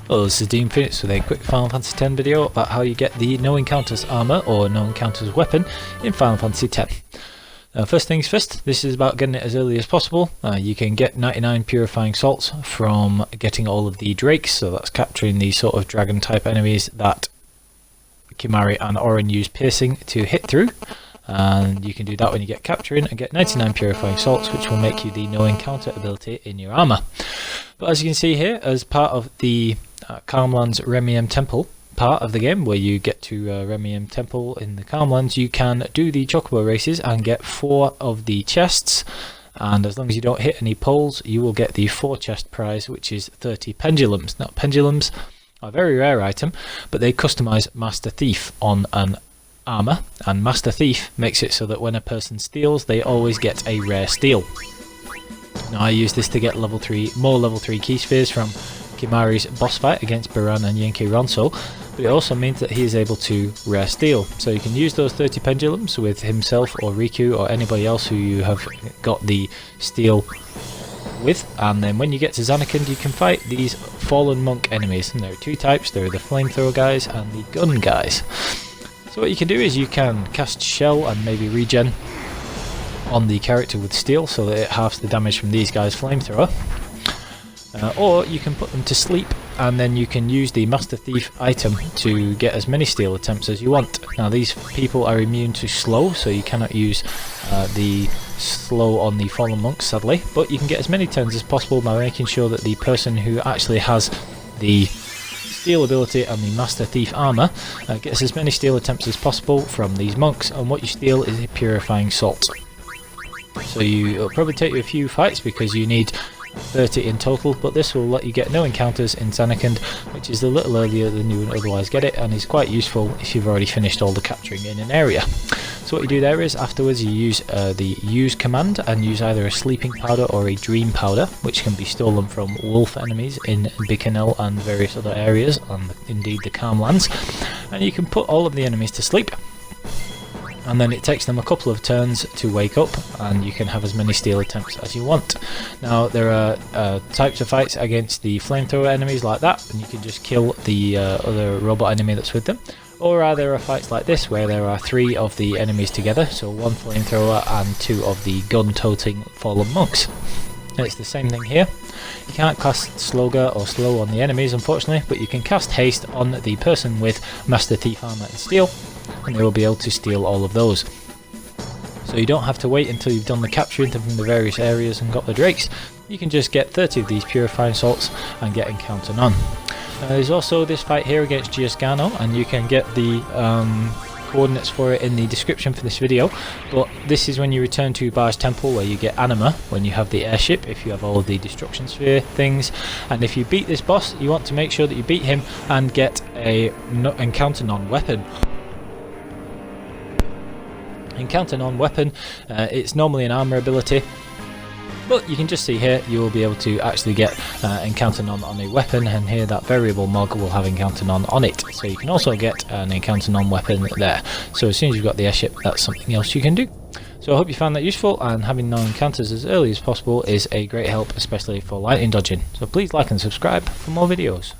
Hello, this is Dean Phoenix with a quick Final Fantasy X video about how you get the No Encounters armour or No Encounters weapon in Final Fantasy X. First things first, this is about getting it as early as possible. You can get 99 Purifying Salts from getting all of the drakes, so that's capturing these sort of dragon type enemies that Kimahri and Auron use piercing to hit through. And you can do that when you get capturing and get 99 Purifying Salts, which will make you the No Encounter ability in your armour. But as you can see here, as part of the Calmlands Remiem Temple part of the game, where you get to Remiem Temple in the Calmlands, you can do the chocobo races and get 4 of the chests, and as long as you don't hit any poles, you will get the 4 chest prize, which is 30 pendulums. Now, pendulums are a very rare item, but they customize Master Thief on an armor, and Master Thief makes it so that when a person steals, they always get a rare steal. Now, I use this to get more level 3 key spheres from Kimahri's boss fight against Baran and Yenke Ronso, but it also means that he is able to rare steal. So you can use those 30 pendulums with himself or Riku or anybody else who you have got the steal with, and then when you get to Zanarkand, you can fight these fallen monk enemies. And there are 2 types, there are the Flamethrower guys and the gun guys. So what you can do is you can cast Shell and maybe regen on the character with steel so that it halves the damage from these guys' Flamethrower. Or you can put them to sleep, and then you can use the Master Thief item to get as many steal attempts as you want. Now, these people are immune to slow, so you cannot use the slow on the fallen monks, sadly, but you can get as many turns as possible by making sure that the person who actually has the steal ability and the Master Thief armor gets as many steal attempts as possible from these monks, and what you steal is a Purifying Salt. So it'll probably take you a few fights because you need 30 in total, but this will let you get no encounters in Zanarkand, which is a little earlier than you would otherwise get it, and is quite useful if you've already finished all the capturing in an area. So what you do there is, afterwards you use the use command and use either a sleeping powder or a dream powder, which can be stolen from wolf enemies in Bikanel and various other areas, and indeed the Calmlands, and you can put all of the enemies to sleep. And then it takes them a couple of turns to wake up, and you can have as many steal attempts as you want. Now, there are types of fights against the flamethrower enemies like that, and you can just kill the other robot enemy that's with them. Or there are fights like this, where there are 3 of the enemies together, so 1 flamethrower and 2 of the gun-toting fallen monks. And it's the same thing here. You can't cast Sloga or Slow on the enemies, unfortunately, but you can cast Haste on the person with Master Thief armor and Steel, and they will be able to steal all of those. So you don't have to wait until you've done the capturing from the various areas and got the drakes. You can just get 30 of these Purifying Salts and get Encounter None. There's also this fight here against Giasgano, and you can get the coordinates for it in the description for this video, but this is when you return to Barge Temple, where you get Anima when you have the airship, if you have all of the destruction sphere things, and if you beat this boss, you want to make sure that you beat him and get a Encounter Non-weapon. Encounter Non-weapon, it's normally an armor ability, but you can just see here you will be able to actually get Encounter None on a weapon, and here that variable Mog will have Encounter None on it, so you can also get an Encounter None weapon there. So as soon as you've got the airship, that's something else you can do. So I hope you found that useful, and having no encounters as early as possible is a great help, especially for lightning dodging. So please like and subscribe for more videos.